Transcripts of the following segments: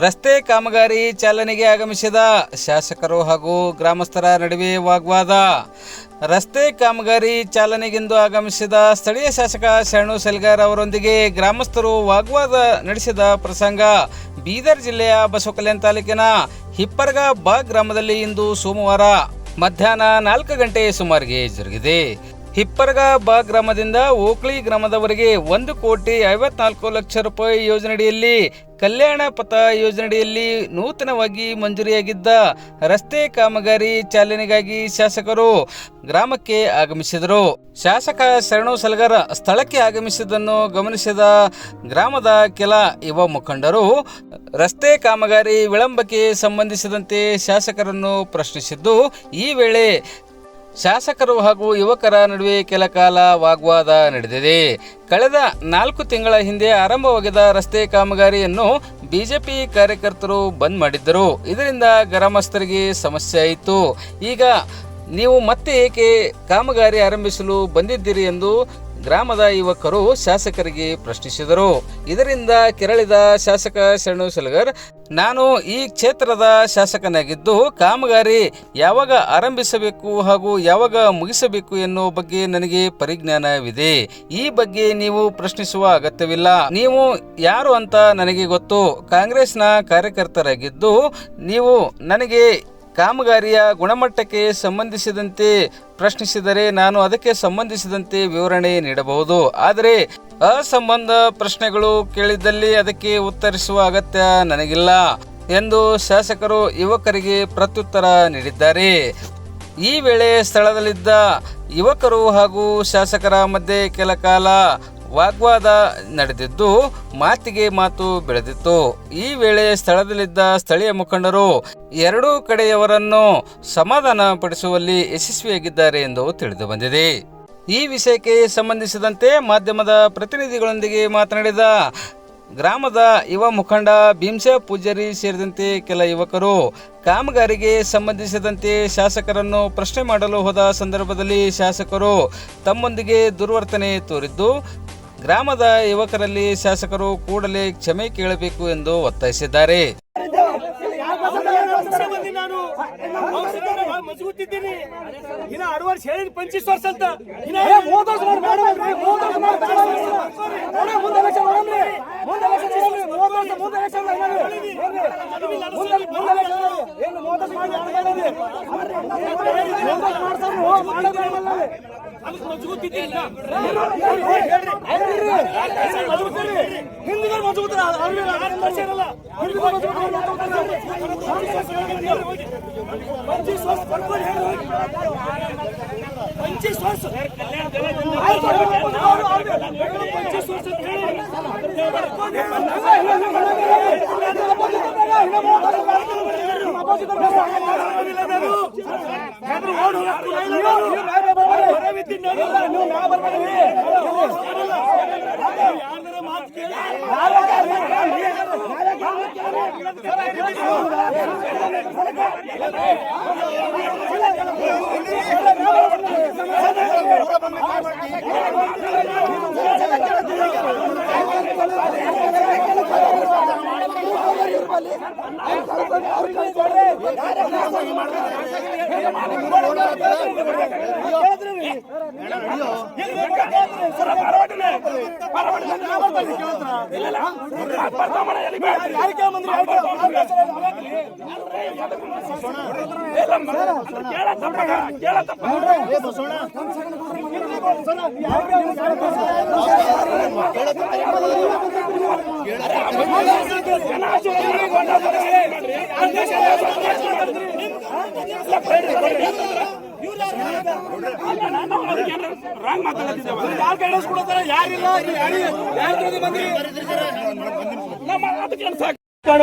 ರಸ್ತೆ ಕಾಮಗಾರಿ ಚಾಲನೆಗೆ ಆಗಮಿಸಿದ ಶಾಸಕರು ಹಾಗೂ ಗ್ರಾಮಸ್ಥರ ನಡುವೆ ವಾಗ್ವಾದ. ರಸ್ತೆ ಕಾಮಗಾರಿ ಚಾಲನೆಗೆಂದು ಆಗಮಿಸಿದ ಸ್ಥಳೀಯ ಶಾಸಕ ಶರಣು ಸಲಗರ್ ಅವರೊಂದಿಗೆ ಗ್ರಾಮಸ್ಥರು ವಾಗ್ವಾದ ನಡೆಸಿದ ಪ್ರಸಂಗ ಬೀದರ್ ಜಿಲ್ಲೆಯ ಬಸವಕಲ್ಯಾಣ ತಾಲೂಕಿನ ಹಿಪ್ಪರಗ ಬಾ ಗ್ರಾಮದಲ್ಲಿ ಇಂದು ಸೋಮವಾರ ಮಧ್ಯಾಹ್ನ 4 ಗಂಟೆ ಸುಮಾರಿಗೆ ಜರುಗಿದೆ. ಹಿಪ್ಪರಗ ಬಾ ಗ್ರಾಮದಿಂದ ಓಕ್ಳಿ ಗ್ರಾಮದವರೆಗೆ 1,54 ಲಕ್ಷ ರೂಪಾಯಿ ಯೋಜನೆಯಡಿಯಲ್ಲಿ ಕಲ್ಯಾಣ ಪಥ ಯೋಜನೆಯಡಿಯಲ್ಲಿ ನೂತನವಾಗಿ ಮಂಜೂರಿಯಾಗಿದ್ದ ರಸ್ತೆ ಕಾಮಗಾರಿ ಚಾಲನೆಗಾಗಿ ಶಾಸಕರು ಗ್ರಾಮಕ್ಕೆ ಆಗಮಿಸಿದರು. ಶಾಸಕ ಶರಣು ಸಲಗರ್ ಸ್ಥಳಕ್ಕೆ ಆಗಮಿಸಿದ್ದನ್ನು ಗಮನಿಸಿದ ಗ್ರಾಮದ ಕೆಲ ಯುವ ಮುಖಂಡರು ರಸ್ತೆ ಕಾಮಗಾರಿ ವಿಳಂಬಕ್ಕೆ ಸಂಬಂಧಿಸಿದಂತೆ ಶಾಸಕರನ್ನು ಪ್ರಶ್ನಿಸಿದ್ದು, ಈ ವೇಳೆ ಶಾಸಕರು ಹಾಗೂ ಯುವಕರ ನಡುವೆ ಕೆಲ ಕಾಲ ವಾಗ್ವಾದ ನಡೆದಿದೆ. ಕಳೆದ 4 ತಿಂಗಳ ಹಿಂದೆ ಆರಂಭವಾಗಿದ್ದ ರಸ್ತೆ ಕಾಮಗಾರಿಯನ್ನು ಬಿಜೆಪಿ ಕಾರ್ಯಕರ್ತರು ಬಂದ್ ಮಾಡಿದ್ದರು. ಇದರಿಂದ ಗ್ರಾಮಸ್ಥರಿಗೆ ಸಮಸ್ಯೆ ಆಯಿತು. ಈಗ ನೀವು ಮತ್ತೆ ಏಕೆ ಕಾಮಗಾರಿ ಆರಂಭಿಸಲು ಬಂದಿದ್ದೀರಿ ಎಂದು ಗ್ರಾಮದ ಯುವಕರು ಶಾಸಕರಿಗೆ ಪ್ರಶ್ನಿಸಿದರು. ಇದರಿಂದ ಕೆರಳಿದ ಶಾಸಕ ಶರಣು ಸಲಗರ್, ನಾನು ಈ ಕ್ಷೇತ್ರದ ಶಾಸಕನಾಗಿದ್ದು ಕಾಮಗಾರಿ ಯಾವಾಗ ಆರಂಭಿಸಬೇಕು ಹಾಗೂ ಯಾವಾಗ ಮುಗಿಸಬೇಕು ಎನ್ನುವ ಬಗ್ಗೆ ನನಗೆ ಪರಿಜ್ಞಾನವಿದೆ. ಈ ಬಗ್ಗೆ ನೀವು ಪ್ರಶ್ನಿಸುವ ಅಗತ್ಯವಿಲ್ಲ. ನೀವು ಯಾರು ಅಂತ ನನಗೆ ಗೊತ್ತು. ಕಾಂಗ್ರೆಸ್ನ ಕಾರ್ಯಕರ್ತರಾಗಿದ್ದು ನೀವು ನನಗೆ ಕಾಮಗಾರಿಯ ಗುಣಮಟ್ಟಕ್ಕೆ ಸಂಬಂಧಿಸಿದಂತೆ ಪ್ರಶ್ನಿಸಿದರೆ ನಾನು ಅದಕ್ಕೆ ಸಂಬಂಧಿಸಿದಂತೆ ವಿವರಣೆ ನೀಡಬಹುದು. ಆದರೆ ಅಸಂಬಂಧ ಪ್ರಶ್ನೆಗಳು ಕೇಳಿದಲ್ಲಿ ಅದಕ್ಕೆ ಉತ್ತರಿಸುವ ಅಗತ್ಯ ನನಗಿಲ್ಲ ಎಂದು ಶಾಸಕರು ಯುವಕರಿಗೆ ಪ್ರತ್ಯುತ್ತರ ನೀಡಿದ್ದಾರೆ. ಈ ವೇಳೆ ಸ್ಥಳದಲ್ಲಿದ್ದ ಯುವಕರು ಹಾಗೂ ಶಾಸಕರ ಮಧ್ಯೆ ಕೆಲ ಕಾಲ ವಾಗ್ವಾದ ನಡೆದಿದ್ದು ಮಾತಿಗೆ ಮಾತು ಬೆಳೆದಿತ್ತು. ಈ ವೇಳೆ ಸ್ಥಳದಲ್ಲಿದ್ದ ಸ್ಥಳೀಯ ಮುಖಂಡರು ಎರಡೂ ಕಡೆಯವರನ್ನು ಸಮಾಧಾನ ಪಡಿಸುವಲ್ಲಿ ಯಶಸ್ವಿಯಾಗಿದ್ದಾರೆ ಎಂದು ತಿಳಿದು ಬಂದಿದೆ. ಈ ವಿಷಯಕ್ಕೆ ಸಂಬಂಧಿಸಿದಂತೆ ಮಾಧ್ಯಮದ ಪ್ರತಿನಿಧಿಗಳೊಂದಿಗೆ ಮಾತನಾಡಿದ ಗ್ರಾಮದ ಯುವ ಮುಖಂಡ ಭೀಮಸೆ ಪೂಜಾರಿ ಸೇರಿದಂತೆ ಕೆಲ ಯುವಕರು ಕಾಮಗಾರಿಗೆ ಸಂಬಂಧಿಸಿದಂತೆ ಶಾಸಕರನ್ನು ಪ್ರಶ್ನೆ ಮಾಡಲು ಹೋದ ಸಂದರ್ಭದಲ್ಲಿ ಶಾಸಕರು ತಮ್ಮೊಂದಿಗೆ ದುರ್ವರ್ತನೆ ತೋರಿದ್ದು ಗ್ರಾಮದ ಯುವಕರಲ್ಲಿ ಶಾಸಕರು ಕೂಡಲೇ ಕ್ಷಮೆ ಕೇಳಬೇಕು ಎಂದು ಒತ್ತಾಯಿಸಿದ್ದಾರೆ.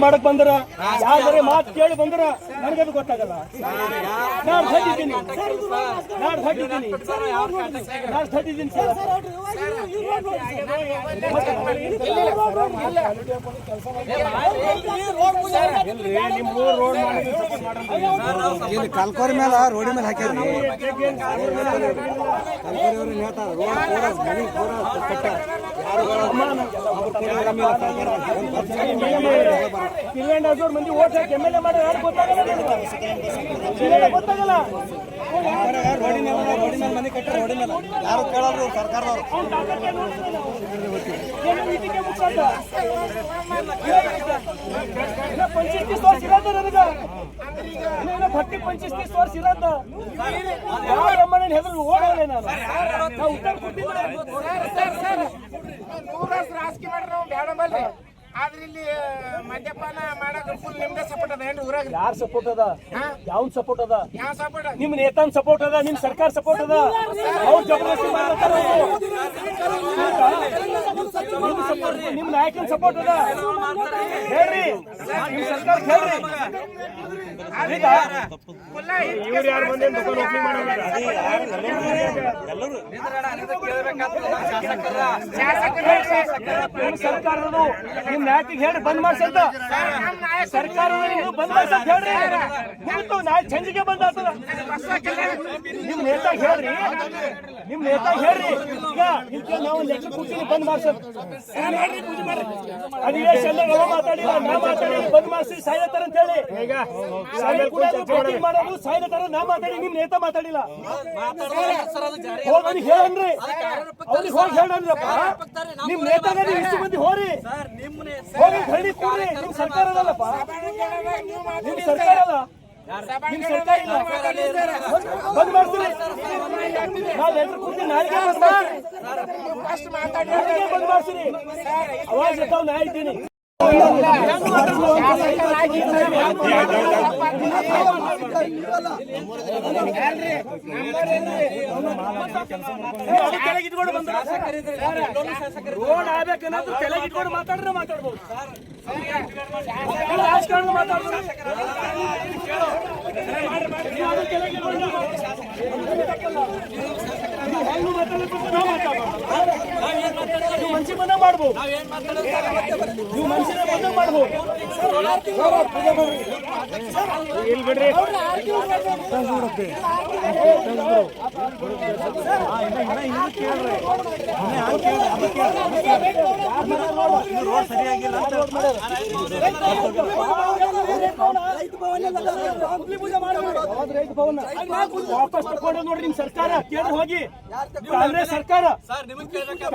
ಮಾಡಕ್ ಬಂದ್ರ ಯಾವ್ದಾರೆ ಮಾತು ಕೇಳಿ ಬಂದ್ರ ನನಗದು ಗೊತ್ತಾಗಲ್ಲ. ನಾನು ಹಟ್ಟಿದ್ದೀನಿ ಸರ್. ನಿಮ್ಮ ರೋಡ್ ಮಾಡಿ ಸಪೋರ್ಟ್ ಮಾಡ್ರಿ. ಇಲ್ಲಿ ಕಲ್ಕೋರಿ ಮೇಲೆ ರೋಡಿ ಮೇಲೆ ಹಾಕ್ಯಾರ ಕಿಲ್ಲೆಂಡೂರ್ ಮಂದಿ ಓಟ್ ಹಾಕಿ MLA ಮಾಡೋದು ಯಾರು ಗೊತ್ತಾಗಲ್ಲ. ರೋಡಿ ಮೇಲೆ ಮನೆ ಕಟ್ಟಾರ ರೋಡಿ ಮೇಲೆ ಯಾರು ಕೇಳಲ್ರು ಸರ್ಕಾರದವ್ರು. पंचवीस वर्ष इरादा ನನಗೆ ಭಟ್ಟಿ 25 ವರ್ಷ ಇರಾದ ಯಾವ ಅಮ್ಮನ ಹೆದರು ಓಡೋಳೆ ನಾನು ಉತ್ತರ ಕೊಟ್ಟಿದ್ದೆ. ನೂರಷ್ಟು ರಾಜಕೀಯ ಮಾಡ್ರಿ ನಾವು ಬೇಡ ಬಲ್ರಿ. ಆದ್ರೆ ಇಲ್ಲಿ ಮದ್ಯಪಾನ ಮಾಡಕ್ಕೆ ಫುಲ್ ನಿಮ್ದೇ ಸಪೋರ್ಟ್ ಅದ ಏನ್ರಿ ಊರಾಗ? ಯಾರ್ ಸಪೋರ್ಟ್ ಅದ? ಯಾವ್ನ್ ಸಪೋರ್ಟ್ ಅದ? ಯಾವ ಸಪೋರ್ಟ್? ನಿಮ್ ನೇತಾನ್ ಸಪೋರ್ಟ್ ಅದ, ನಿಮ್ ಸರ್ಕಾರ ಸಪೋರ್ಟ್ ಅದ. ಅವ್ರು ಜಬರ್ದಸ್ತಿ ಮಾಡ್ತಾರ, ನಿಮ್ ನಾಯಕನ ಸಪೋರ್ಟ್ ಅದ. ಹೇಳ್ರಿ ನಿಮ್ ಸರ್ಕಾರ ಹೇಳ್ರಿ. ಇವ್ರು ಯಾರು ಬಂದ ದುಕಾನ್ ಓಪನಿಂಗ್ ಮಾಡೋದು? ಸರ್ಕಾರದು ನಿಮ್ ನಾಯಕಿಗೆ ಹೇಳಿ ಬಂದ್ ಮಾಡ್ಸಂತ ಸರ್ಕಾರ ಬಂದ್ ಮಾಡ್ಸಂತ ಹೇಳ್ರಿ. ಮುಗಿತು ನಾಳೆ ಸಂಜಿಗೆ ಬಂದ್ ಆಗ್ತದ. ನಿಮ್ ನೇತಾ ಹೇಳ್ರಿ, ನಿಮ್ ನೇತಾ ಹೇಳ್ರಿ. ಈಗ ಇದಕ್ಕೆ ನಾವು ಲೆಟರ್ ಕೊಡ್ತೀನಿ ಬಂದ್ ಮಾಡ್ಸಂತ. ಅಧಿವೇಶನ ಮಾತಾಡಿಲ್ಲ, ನಾ ಮಾತಾಡಿ ಬಂದ್ ಮಾಡಿಸಿ ಸಾಯ್ಲತ್ತಾರ ಅಂತ ಹೇಳಿ. ಈಗ ಮಾಡೋದು ಸಾಯ್ಲತ್ತಾರ, ನಾ ಮಾತಾಡಿ ನಿಮ್ ನೇತಾ ಮಾತಾಡಿಲ್ಲ. ಹೋಗಿ ಹೇಳನ್ರಿ, ಅವ್ರಿಗೆ ಹೋಗಿ ಹೇಳನ್ರಪ್ಪ. ನಿಮ್ ನೇತಾಗ ಇಷ್ಟು ಮಂದಿ ಹೋರಿ ಹೋಗಿ ಹಳ್ಳಿ ಕೂಡ್ರಿ. ನಿಮ್ ಸರ್ಕಾರ ಅದಲ್ಲಪ್ಪ, ನಿಮ್ ಸರ್ಕಾರ ಅಲ್ಲ, ನಿಮ್ ಸರ್ಕಾರ ಇಲ್ಲ. ಬಂದ್ ಮಾಡ್ತೀರಿ, ನಾವ್ ಲೆಟರ್ ಕೊಡ್ತೀವಿ, ನಾಳೆಗೆ ಬಂದ್ ಮಾಡ್ತೀರಿ. ಅವಾಗ ಇರ್ತಾವ್, ನಾ ಇದ್ದೀನಿ. ರೋಡ್ ಆಗ್ಬೇಕನ್ನೋದು ಕೆಳಗಿಟ್ಕೊಂಡು ಮಾತಾಡ್ರೆ ಮಾತಾಡ್ಬೋದು. ರಾಜಕಾರಣ ಮಾತಾಡ್ಬೋದು. ನೀವು ಮನ್ಸಿ ಬಂದ ಮಾಡ್ಬೋದು, ನೀವು ಮನ್ಸಿನ ಬಂದ ಮಾಡ್ಬೋದು. ಇಲ್ಲಿ ಬಿಡ್ರಿ, ರೋಡ್ ಸರಿಯಾಗಿಲ್ಲ ವಾಪಸ್ ತಗೊಂಡು ನೋಡ್ರಿ. ನಿಮ್ ಸರ್ಕಾರ ಕೇಳ್ರಿ, ಹೋಗಿ ಕಾಂಗ್ರೆಸ್ ಸರ್ಕಾರ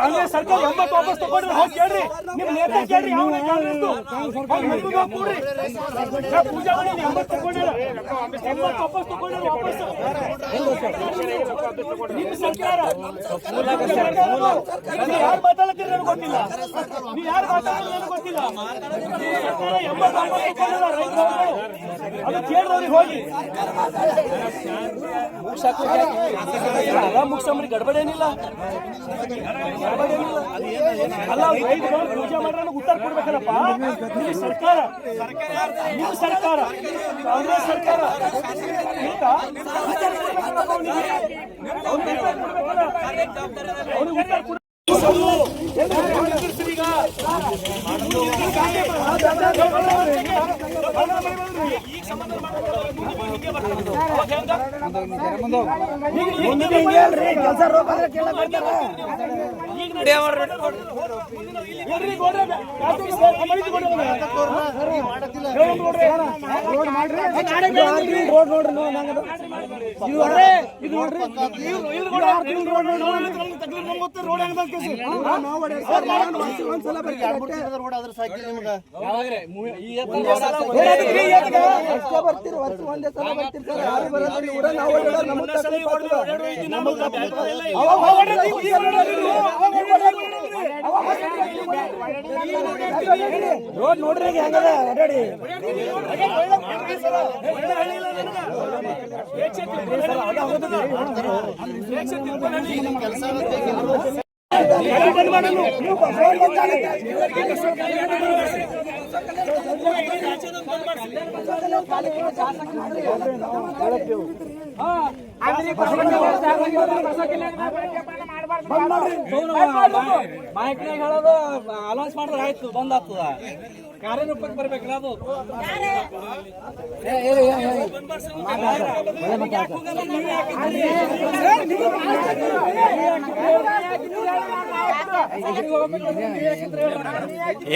80 ವಾಪಸ್ ತಗೊಂಡ್ರೆ ಹೋಗಿ ಕೇಳ್ರಿ. ನಿಮ್ ನೇತಾ ಕೇಳ್ರಿ, ಯಾವ ಕಾಂಗ್ರೆಸ್ ಕೂಡ್ರಿ. ಪೂಜಾ ಮಾಡಿ 80 ತಗೊಂಡಿರ, 80 ವಾಪಸ್ ತಗೊಂಡ್ರೆ ವಾಪಸ್ ನಿಮ್ ಸರ್ಕಾರ. ಯಾರು ಮಾತಾಡ್ತೀರಿ ನನಗೆ ಗೊತ್ತಿಲ್ಲ, ನೀವು ಯಾರು ಮಾತಾಡೋದು ನನಗೆ ಗೊತ್ತಿಲ್ಲ. 80 ವಾಪಸ್ ತಗೊಂಡಿರ ರೈತರು, ಅದು ಕೇಳಿದವ್ರಿಗೆ ಹೋಗಿ ಮುಗಿಸಂಬ್ರಿ. ಗಡ್ಬಡಿ ಏನಿಲ್ಲ, ಅಲ್ಲ ರೈತರು ಪೂಜೆ ಮಾಡ್ರೆ ಉತ್ತರ ಕೊಡ್ಬೇಕಲ್ಲಪ್ಪ. ನಿಮ್ಮ ಸರ್ಕಾರ, ನಿಮ್ಮ ಸರ್ಕಾರ ಕಾಂಗ್ರೆಸ್ ಸರ್ಕಾರ ಅವ್ರಿಗೆ ಉತ್ತರ ಕೊಡ. ರೋಡ್ ನೋಡ್ರಿ ಹೆಂಗದ ಓಡಾಡಿ. ಮೈಕ್ನಾಗ ಹೇಳೋದು ಅಲೌನ್ಸ್ ಮಾಡಿದ್ರೆ ಆಯ್ತು, ಬಂದ್ ಆಗ್ತದ. ಕಾರ್ಯರೂಪಕ್ಕೆ ಬರ್ಬೇಕಲ್ಲ ಅದು.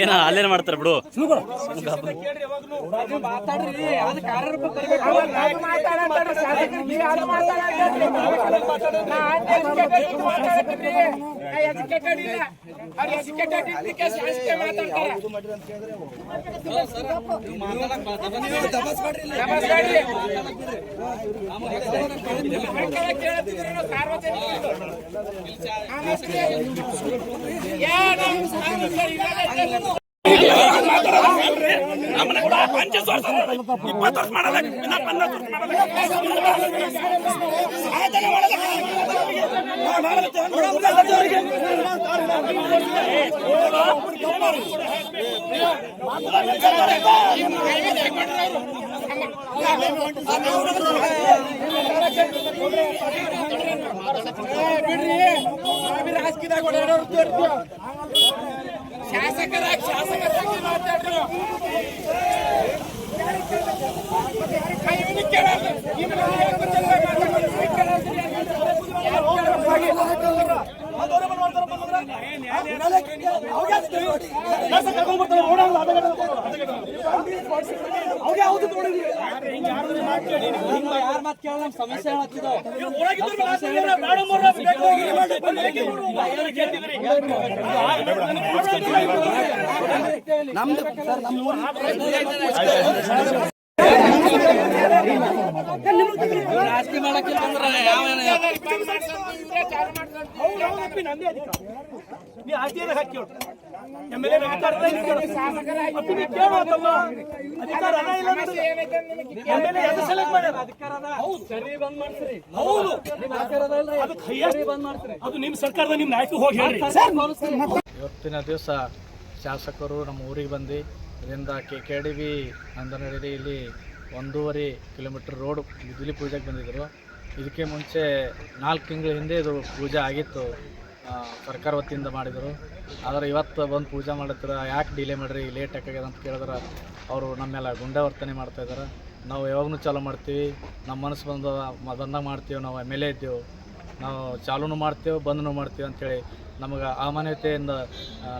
ಏನ ಅಲ್ಲೇನ್ ಮಾಡ್ತಾರೆ ಬಿಡು. ಮಾತಾಡ್ರಿ, ಅದು ಕಾರ್ಯರೂಪಕ್ಕೆ ಬರ್ಬೇಕು. ಶಾಸಕರಾಗಿ ಮಾತಾಡ್ರು ಯಾರ ಮಾತು ಕೇಳ ನಮ್ ಸಮಸ್ಯೆ ಹೇಳ್ತಿದ್ದಾವೆ. ರಾಜಕೀಯ ಮಾಡಕ್ಕೆ ನೀ ಆಸ್ತಿಯನ್ನು ಹಾಕಿ MLA ಮಾತಾಡ್ತಾ ಇದ್ದೀರಿ. ಅಧಿಕಾರ ಅದ ಇಲ್ಲ ನೋಡಿ. MLA ಎದು ಸೆಲೆಕ್ಟ್ ಮಾಡ್ಯಾರ? ಹೌದು. ಹೌದು. ಅದು highest ಅದು ನಿಮ್ಮ ಸರ್ಕಾರದ ನಿಮ್ಮ ನಾಯಕ ಹೋಗಿ ಹೇಳ್ರಿ. ಇವತ್ತಿನ ದಿವಸ ಶಾಸಕರು ನಮ್ಮ ಊರಿಗೆ ಬಂದು ಇದರಿಂದ KKDB ನಂದನಹಳ್ಳಿ ಇಲ್ಲಿ 1.5 ಕಿಲೋಮೀಟರ್ ರೋಡ್ ಬಿದಿಲಿ ಪೂಜೆಗೆ ಬಂದಿದ್ದರು. ಇದಕ್ಕೆ ಮುಂಚೆ 4 ತಿಂಗಳ ಹಿಂದೆ ಇದು ಪೂಜೆ ಆಗಿತ್ತು, ಸರ್ಕಾರ ವತಿಯಿಂದ ಮಾಡಿದರು. ಆದರೆ ಇವತ್ತು ಬಂದು ಪೂಜೆ ಮಾಡತ್ತರ ಯಾಕೆ ಡಿಲೇ ಮಾಡಿರಿ, ಲೇಟ್ ಯಾಕಾಗ್ಯದ ಅಂತ ಕೇಳಿದ್ರೆ ಅವರು ನಮ್ಮೆಲ್ಲ ಗುಂಡಾವರ್ತನೆ ಮಾಡ್ತಾಯಿದ್ದಾರೆ. ನಾವು ಯಾವಾಗೂ ಚಾಲೂ ಮಾಡ್ತೀವಿ, ನಮ್ಮ ಮನಸ್ಸು ಬಂದಾಗ ಮಾಡ್ತೀವಿ, ನಾವು MLA ಇದ್ದೇವೆ, ನಾವು ಚಾಲೂನು ಮಾಡ್ತೇವೆ ಬಂದೂ ಮಾಡ್ತೀವಿ ಅಂಥೇಳಿ ನಮಗೆ ಅಮಾನ್ಯತೆಯಿಂದ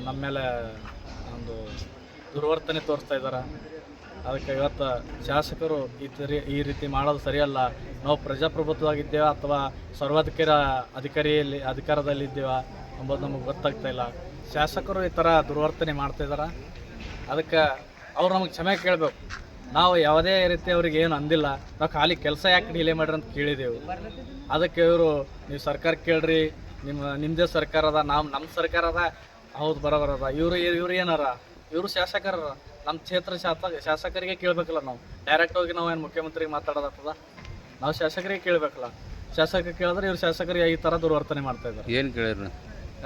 ನಮ್ಮ ಮೇಲೆ ಒಂದು ದುರ್ವರ್ತನೆ ತೋರಿಸ್ತಾ ಇದ್ದಾರೆ. ಅದಕ್ಕೆ ಇವತ್ತು ಶಾಸಕರು ಈ ರೀತಿ ಮಾಡೋದು ಸರಿಯಲ್ಲ. ನಾವು ಪ್ರಜಾಪ್ರಭುತ್ವವಾಗಿದ್ದೇವೆ ಅಥವಾ ಅಧಿಕಾರದಲ್ಲಿದ್ದೇವೆ ಎಂಬುದು ನಮಗೆ ಗೊತ್ತಾಗ್ತಾ ಇಲ್ಲ. ಶಾಸಕರು ಈ ಥರ ದುರ್ವರ್ತನೆ ಮಾಡ್ತಾಯಿದ್ದಾರೆ. ಅದಕ್ಕೆ ಅವ್ರು ನಮಗೆ ಕ್ಷಮೆ ಕೇಳಬೇಕು. ನಾವು ಯಾವುದೇ ರೀತಿ ಅವ್ರಿಗೆ ಏನು ಅಂದಿಲ್ಲ, ನಾವು ಖಾಲಿ ಕೆಲಸ ಯಾಕೆ ಡಿಲೇ ಮಾಡ್ರಿ ಅಂತ ಕೇಳಿದೆವು. ಅದಕ್ಕೆ ಇವರು ನೀವು ಸರ್ಕಾರ ಕೇಳ್ರಿ, ನಿಮ್ಮದೇ ಸರ್ಕಾರ ಅದ, ನಮ್ಮ ಸರ್ಕಾರ ಅದ, ಹೌದು ಬರೋಬರದ. ಇವ್ರು ಏನಾರ ಇವರು ಶಾಸಕರ, ನಮ್ಮ ಕ್ಷೇತ್ರ ಶಾಸಕರಿಗೆ ಕೇಳಬೇಕಲ್ಲ. ನಾವು ಡೈರೆಕ್ಟ್ ಹೋಗಿ ನಾವು ಏನು ಮುಖ್ಯಮಂತ್ರಿಗೆ ಮಾತಾಡೋದಾಗ್ತದ? ನಾವು ಶಾಸಕರಿಗೆ ಕೇಳಬೇಕಲ್ಲ. ಶಾಸಕರಿಗೆ ಕೇಳಿದ್ರೆ ಇವ್ರು ಶಾಸಕರಿಗೆ ಈ ಥರ ದುರ್ವರ್ತನೆ ಮಾಡ್ತಾ ಇದ್ದಾರೆ. ಏನು ಕೇಳಿರಿ?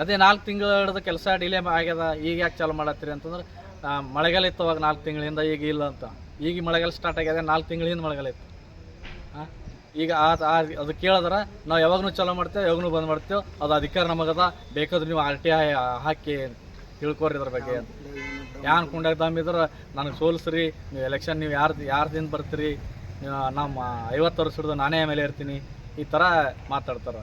ಅದೇ 4 ತಿಂಗಳು ಹಿಡಿದು ಕೆಲಸ ಡಿಲೇ ಆಗ್ಯದ, ಈಗ ಯಾಕೆ ಚಾಲು ಮಾಡತ್ತೀರಿ ಅಂತಂದ್ರೆ ಮಳೆಗಾಲ ಇತ್ತು ಅವಾಗ 4 ತಿಂಗಳಿಂದ, ಈಗ ಇಲ್ಲ ಅಂತ. ಈಗ ಮಳೆಗಾಲ ಸ್ಟಾರ್ಟ್ ಆಗ್ಯದ, 4 ತಿಂಗಳಿಂದ ಮಳೆಗಾಲ ಇತ್ತು. ಈಗ ಅದು ಕೇಳಿದ್ರೆ ನಾವು ಯಾವಾಗೂ ಚಾಲೂ ಮಾಡ್ತೇವೆ, ಯಾವಾಗೂ ಬಂದ್ ಮಾಡ್ತೇವೆ, ಅದು ಅಧಿಕಾರ ನಮಗದ, ಬೇಕಾದ್ರೆ ನೀವು RTI ಹಾಕಿ ತಿಳ್ಕೊರಿ ಇದ್ರ ಬಗ್ಗೆ ಅಂತ. ಯಾನ್ ಕುಂಡಾಗ ದಮ್ಮಿದ್ರೆ ನನಗೆ ಸೋಲಿಸ್ರಿ, ನೀವು ಎಲೆಕ್ಷನ್ ನೀವು ಯಾರ್ದಿಂದ ಬರ್ತೀರಿ, ನಮ್ಮ 50 ವರ್ಷ ಹಿಡಿದು ನಾನೇ MLA ಇರ್ತೀನಿ, ಈ ಥರ ಮಾತಾಡ್ತಾರೆ.